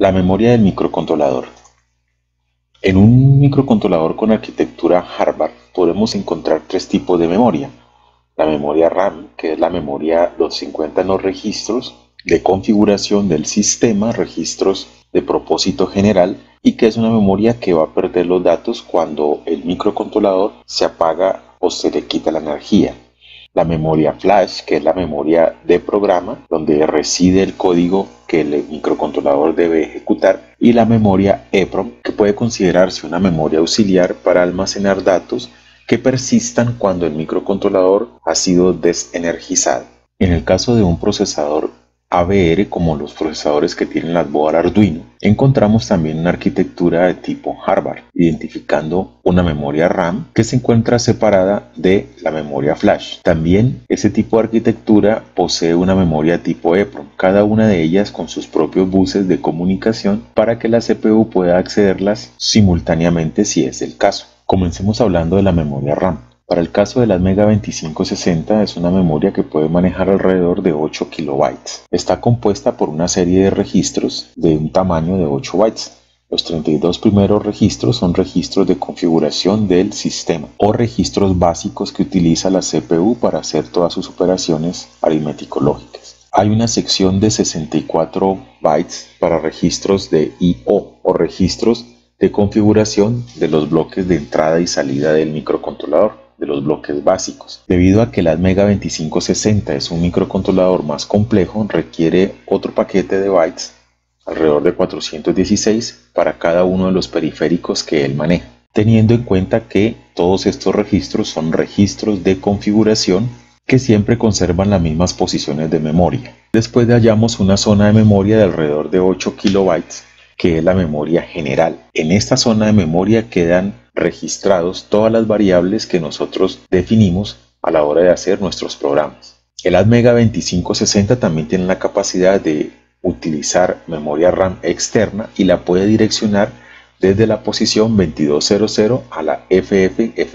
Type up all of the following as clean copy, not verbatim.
La memoria del microcontrolador. En un microcontrolador con arquitectura Harvard podemos encontrar tres tipos de memoria. La memoria RAM, que es la memoria 250 en los registros de configuración del sistema, registros de propósito general, y que es una memoria que va a perder los datos cuando el microcontrolador se apaga o se le quita la energía. La memoria flash, que es la memoria de programa, donde reside el código que el microcontrolador debe ejecutar, y la memoria EEPROM, que puede considerarse una memoria auxiliar para almacenar datos que persistan cuando el microcontrolador ha sido desenergizado. En el caso de un procesador AVR, como los procesadores que tienen las board Arduino, encontramos también una arquitectura de tipo Harvard, identificando una memoria RAM que se encuentra separada de la memoria flash. También ese tipo de arquitectura posee una memoria tipo EEPROM, cada una de ellas con sus propios buses de comunicación para que la CPU pueda accederlas simultáneamente si es el caso. Comencemos hablando de la memoria RAM. Para el caso de la Mega 2560 es una memoria que puede manejar alrededor de 8 kilobytes. Está compuesta por una serie de registros de un tamaño de 8 bytes. Los 32 primeros registros son registros de configuración del sistema o registros básicos que utiliza la CPU para hacer todas sus operaciones aritmético-lógicas. Hay una sección de 64 bytes para registros de I/O o registros de configuración de los bloques de entrada y salida del microcontrolador, de los bloques básicos. Debido a que la Mega 2560 es un microcontrolador más complejo, requiere otro paquete de bytes, alrededor de 416, para cada uno de los periféricos que él maneja, teniendo en cuenta que todos estos registros son registros de configuración que siempre conservan las mismas posiciones de memoria. Después hallamos una zona de memoria de alrededor de 8 kilobytes, que es la memoria general. En esta zona de memoria quedan registrados todas las variables que nosotros definimos a la hora de hacer nuestros programas. El Atmega 2560 también tiene la capacidad de utilizar memoria RAM externa y la puede direccionar desde la posición 2200 a la FFFF.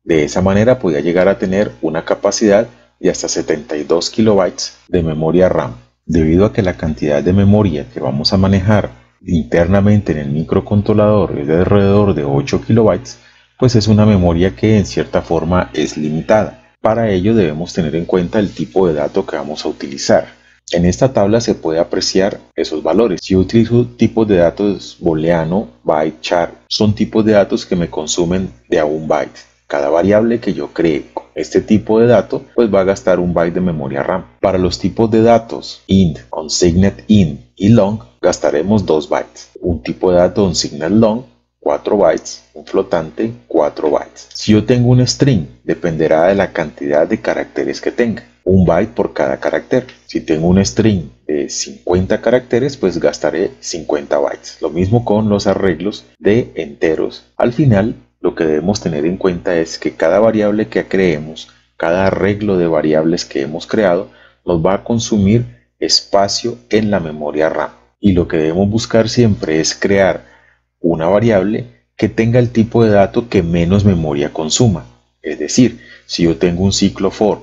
De esa manera podría llegar a tener una capacidad de hasta 72 kilobytes de memoria RAM. Debido a que la cantidad de memoria que vamos a manejar internamente en el microcontrolador es de alrededor de 8 kilobytes, pues es una memoria que en cierta forma es limitada. Para ello debemos tener en cuenta el tipo de dato que vamos a utilizar. En esta tabla se puede apreciar esos valores. Si yo utilizo tipos de datos booleano, byte, char, son tipos de datos que me consumen de a un byte. Cada variable que yo cree con este tipo de dato, pues va a gastar un byte de memoria RAM. Para los tipos de datos int, unsigned int y long, gastaremos 2 bytes. Un tipo de dato unsigned long, 4 bytes. Un flotante, 4 bytes. Si yo tengo un string, dependerá de la cantidad de caracteres que tenga. 1 byte por cada carácter. Si tengo un string de 50 caracteres, pues gastaré 50 bytes. Lo mismo con los arreglos de enteros. Al final, lo que debemos tener en cuenta es que cada variable que creemos, cada arreglo de variables que hemos creado, nos va a consumir espacio en la memoria RAM. Y lo que debemos buscar siempre es crear una variable que tenga el tipo de dato que menos memoria consuma. Es decir, si yo tengo un ciclo for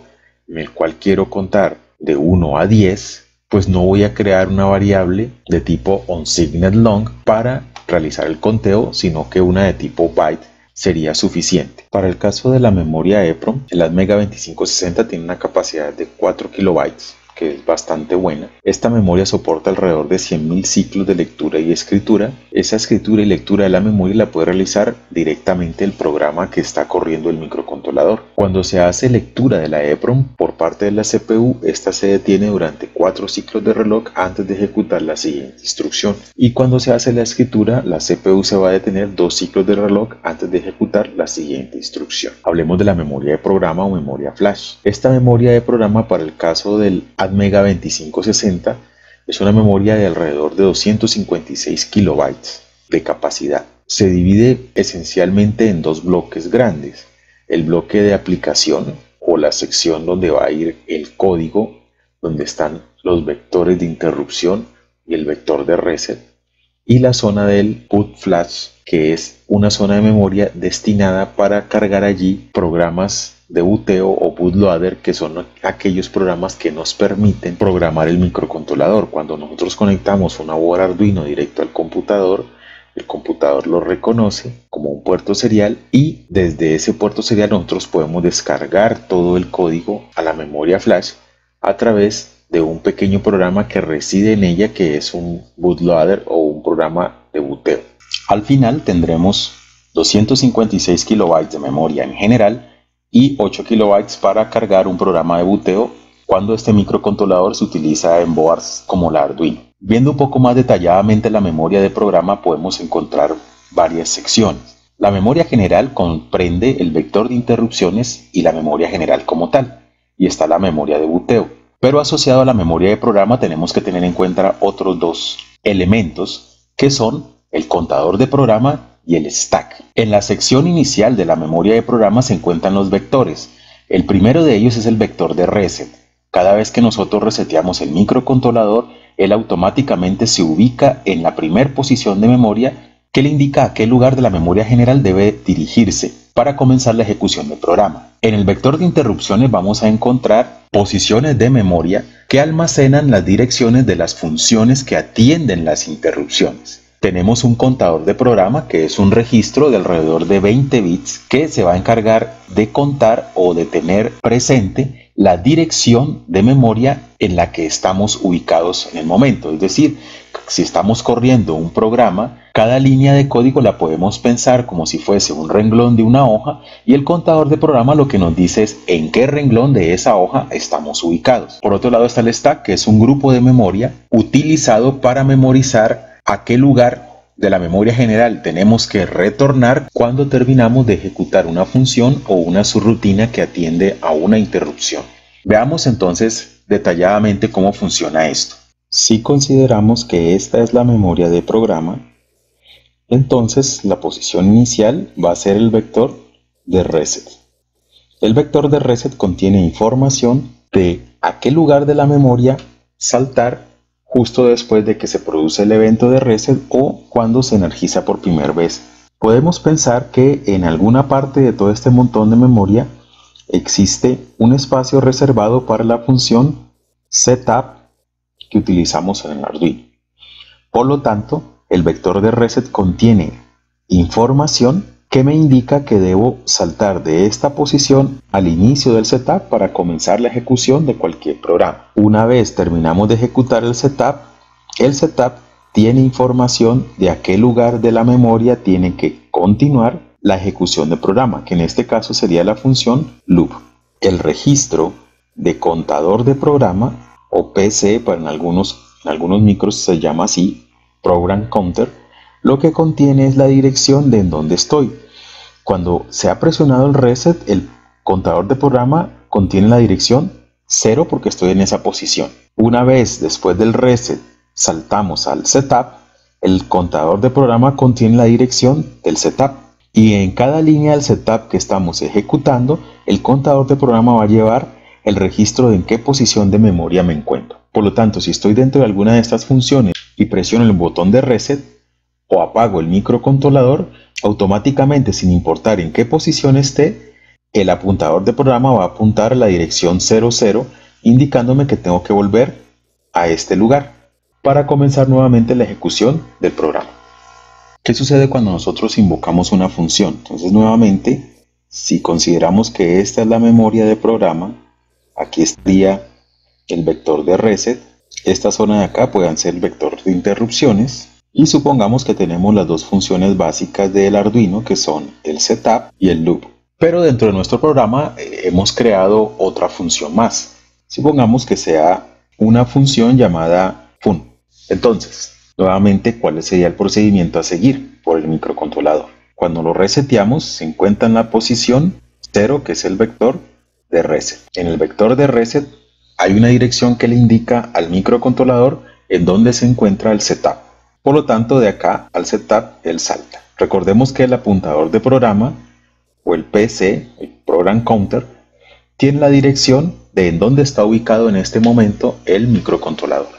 en el cual quiero contar de 1 a 10, pues no voy a crear una variable de tipo unsigned long para realizar el conteo, sino que una de tipo byte sería suficiente. Para el caso de la memoria EEPROM, el Atmega 2560 tiene una capacidad de 4 kilobytes, que es bastante buena. Esta memoria soporta alrededor de 100.000 ciclos de lectura y escritura. Esa escritura y lectura de la memoria la puede realizar directamente el programa que está corriendo el microcontrolador. Cuando se hace lectura de la EEPROM por parte de la CPU, esta se detiene durante 4 ciclos de reloj antes de ejecutar la siguiente instrucción. Y cuando se hace la escritura, la CPU se va a detener 2 ciclos de reloj antes de ejecutar la siguiente instrucción. Hablemos de la memoria de programa o memoria flash. Esta memoria de programa, para el caso del Atmega 2560, es una memoria de alrededor de 256 kilobytes de capacidad. Se divide esencialmente en dos bloques grandes: el bloque de aplicación o la sección donde va a ir el código, donde están los vectores de interrupción y el vector de reset, y la zona del PUT flash, que es una zona de memoria destinada para cargar allí programas de buteo o bootloader, que son aquellos programas que nos permiten programar el microcontrolador. Cuando nosotros conectamos una board Arduino directo al computador, el computador lo reconoce como un puerto serial y desde ese puerto serial nosotros podemos descargar todo el código a la memoria flash a través de un pequeño programa que reside en ella, que es un bootloader o un programa de buteo. Al final tendremos 256 kilobytes de memoria en general y 8 kilobytes para cargar un programa de buteo cuando este microcontrolador se utiliza en boards como la Arduino. Viendo un poco más detalladamente la memoria de programa, podemos encontrar varias secciones. La memoria general comprende el vector de interrupciones y la memoria general como tal, y está la memoria de buteo. Pero asociado a la memoria de programa tenemos que tener en cuenta otros dos elementos, que son el contador de programa y el stack. En la sección inicial de la memoria de programa se encuentran los vectores. El primero de ellos es el vector de reset. Cada vez que nosotros reseteamos el microcontrolador, él automáticamente se ubica en la primera posición de memoria que le indica a qué lugar de la memoria general debe dirigirse para comenzar la ejecución del programa. En el vector de interrupciones vamos a encontrar posiciones de memoria que almacenan las direcciones de las funciones que atienden las interrupciones. Tenemos un contador de programa, que es un registro de alrededor de 20 bits que se va a encargar de contar o de tener presente la dirección de memoria en la que estamos ubicados en el momento. Es decir, si estamos corriendo un programa, cada línea de código la podemos pensar como si fuese un renglón de una hoja, y el contador de programa lo que nos dice es en qué renglón de esa hoja estamos ubicados. Por otro lado está el stack, que es un grupo de memoria utilizado para memorizar a qué lugar de la memoria general tenemos que retornar cuando terminamos de ejecutar una función o una subrutina que atiende a una interrupción. Veamos entonces detalladamente cómo funciona esto. Si consideramos que esta es la memoria de programa, entonces la posición inicial va a ser el vector de reset. El vector de reset contiene información de a qué lugar de la memoria saltar justo después de que se produce el evento de reset o cuando se energiza por primera vez. Podemos pensar que en alguna parte de todo este montón de memoria existe un espacio reservado para la función setup que utilizamos en el Arduino. Por lo tanto, el vector de reset contiene información que me indica que debo saltar de esta posición al inicio del setup para comenzar la ejecución de cualquier programa. Una vez terminamos de ejecutar el setup tiene información de a qué lugar de la memoria tiene que continuar la ejecución del programa, que en este caso sería la función loop. El registro de contador de programa, o PC, para en algunos micros se llama así, Program Counter, lo que contiene es la dirección de en donde estoy. Cuando se ha presionado el reset, el contador de programa contiene la dirección 0 porque estoy en esa posición. Una vez después del reset saltamos al setup, el contador de programa contiene la dirección del setup. Y en cada línea del setup que estamos ejecutando, el contador de programa va a llevar el registro de en qué posición de memoria me encuentro. Por lo tanto, si estoy dentro de alguna de estas funciones y presiono el botón de reset o apago el microcontrolador, automáticamente, sin importar en qué posición esté, el apuntador de programa va a apuntar a la dirección 00, indicándome que tengo que volver a este lugar para comenzar nuevamente la ejecución del programa. ¿Qué sucede cuando nosotros invocamos una función? Entonces, nuevamente, si consideramos que esta es la memoria de programa, aquí estaría el vector de reset. Esta zona de acá puede ser el vector de interrupciones. Y supongamos que tenemos las dos funciones básicas del Arduino, que son el setup y el loop. Pero dentro de nuestro programa hemos creado otra función más. Supongamos que sea una función llamada fun. Entonces, nuevamente, ¿cuál sería el procedimiento a seguir por el microcontrolador? Cuando lo reseteamos, se encuentra en la posición 0, que es el vector de reset. En el vector de reset hay una dirección que le indica al microcontrolador en dónde se encuentra el setup. Por lo tanto, de acá al setup, él salta. Recordemos que el apuntador de programa, o el PC, el Program Counter, tiene la dirección de en dónde está ubicado en este momento el microcontrolador.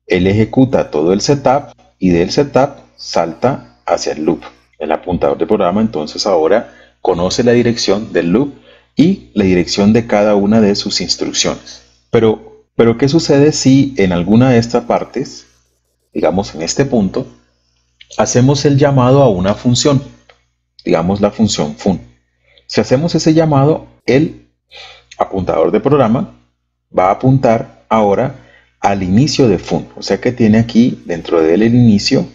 Él ejecuta todo el setup y del setup salta hacia el loop. El apuntador de programa entonces ahora conoce la dirección del loop y la dirección de cada una de sus instrucciones. Pero ¿qué sucede si en alguna de estas partes, digamos en este punto, hacemos el llamado a una función, digamos la función fun? Si hacemos ese llamado, el apuntador de programa va a apuntar ahora al inicio de fun, o sea que tiene aquí dentro de él el inicio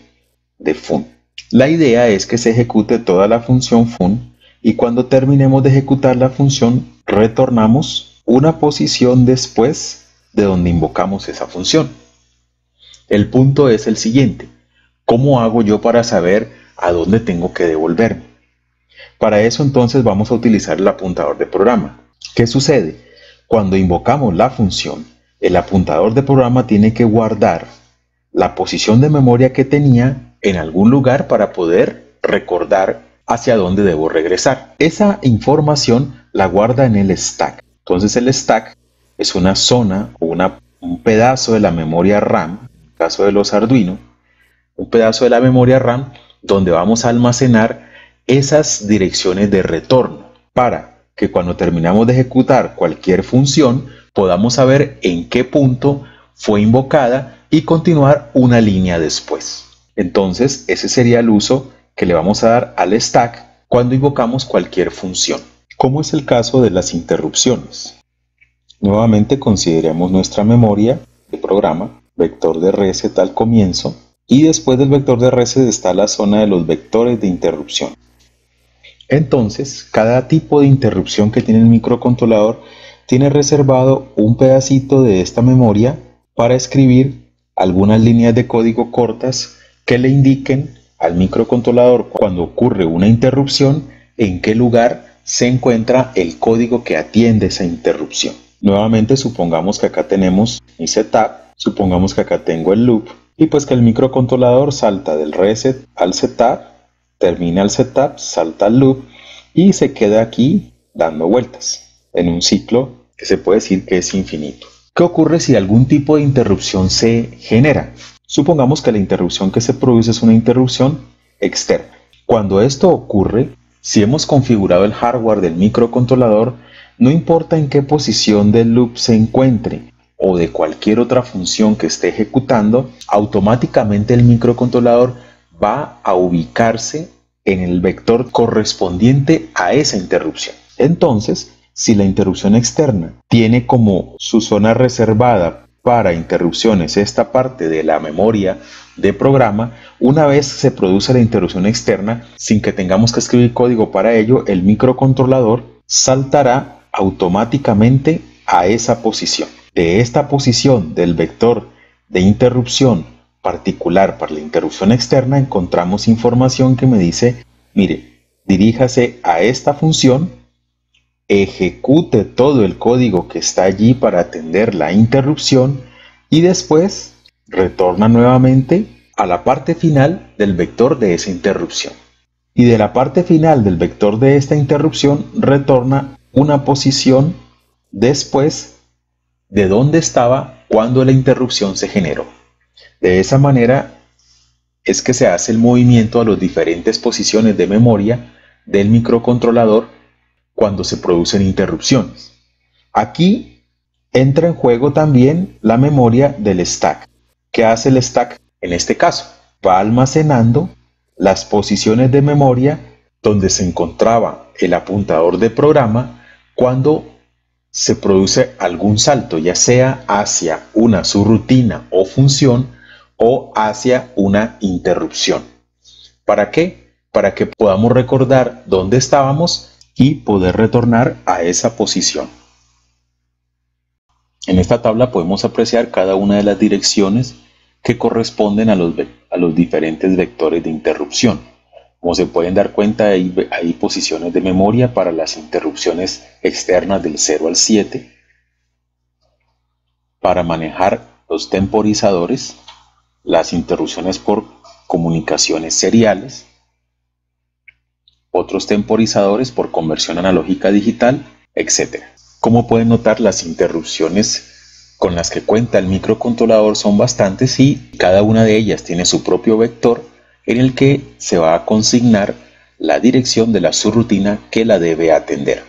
de fun. La idea es que se ejecute toda la función fun y cuando terminemos de ejecutar la función retornamos una posición después de donde invocamos esa función. El punto es el siguiente: ¿cómo hago yo para saber a dónde tengo que devolverme? Para eso entonces vamos a utilizar el apuntador de programa. ¿Qué sucede? Cuando invocamos la función, el apuntador de programa tiene que guardar la posición de memoria que tenía en algún lugar para poder recordar hacia dónde debo regresar. Esa información la guarda en el stack. Entonces el stack es una zona o un pedazo de la memoria RAM, en el caso de los Arduino, un pedazo de la memoria RAM donde vamos a almacenar esas direcciones de retorno para que cuando terminamos de ejecutar cualquier función podamos saber en qué punto fue invocada y continuar una línea después. Entonces ese sería el uso que le vamos a dar al stack cuando invocamos cualquier función. ¿Cómo es el caso de las interrupciones? Nuevamente consideremos nuestra memoria de programa, vector de reset al comienzo, y después del vector de reset está la zona de los vectores de interrupción. Entonces, cada tipo de interrupción que tiene el microcontrolador tiene reservado un pedacito de esta memoria para escribir algunas líneas de código cortas que le indiquen al microcontrolador cuando ocurre una interrupción en qué lugar se encuentra el código que atiende esa interrupción. Nuevamente supongamos que acá tenemos mi setup, supongamos que acá tengo el loop y pues que el microcontrolador salta del reset al setup, termina el setup, salta al loop y se queda aquí dando vueltas en un ciclo que se puede decir que es infinito. ¿Qué ocurre si algún tipo de interrupción se genera? Supongamos que la interrupción que se produce es una interrupción externa. Cuando esto ocurre, si hemos configurado el hardware del microcontrolador, no importa en qué posición del loop se encuentre o de cualquier otra función que esté ejecutando, automáticamente el microcontrolador va a ubicarse en el vector correspondiente a esa interrupción. Entonces, si la interrupción externa tiene como su zona reservada para interrupciones esta parte de la memoria de programa, una vez se produce la interrupción externa, sin que tengamos que escribir código para ello, el microcontrolador saltará automáticamente a esa posición. De esta posición del vector de interrupción particular para la interrupción externa encontramos información que me dice, mire, diríjase a esta función, ejecute todo el código que está allí para atender la interrupción y después retorna nuevamente a la parte final del vector de esa interrupción. Y de la parte final del vector de esta interrupción retorna una posición después de donde estaba cuando la interrupción se generó. De esa manera es que se hace el movimiento a las diferentes posiciones de memoria del microcontrolador cuando se producen interrupciones. Aquí entra en juego también la memoria del stack. ¿Qué hace el stack en este caso? Va almacenando las posiciones de memoria donde se encontraba el apuntador de programa cuando se produce algún salto, ya sea hacia una subrutina o función o hacia una interrupción. ¿Para qué? Para que podamos recordar dónde estábamos y poder retornar a esa posición. En esta tabla podemos apreciar cada una de las direcciones que corresponden a los diferentes vectores de interrupción. Como se pueden dar cuenta, hay posiciones de memoria para las interrupciones externas del 0 al 7, para manejar los temporizadores, las interrupciones por comunicaciones seriales, otros temporizadores por conversión analógica digital, etc. Como pueden notar, las interrupciones con las que cuenta el microcontrolador son bastantes y cada una de ellas tiene su propio vector en el que se va a consignar la dirección de la subrutina que la debe atender.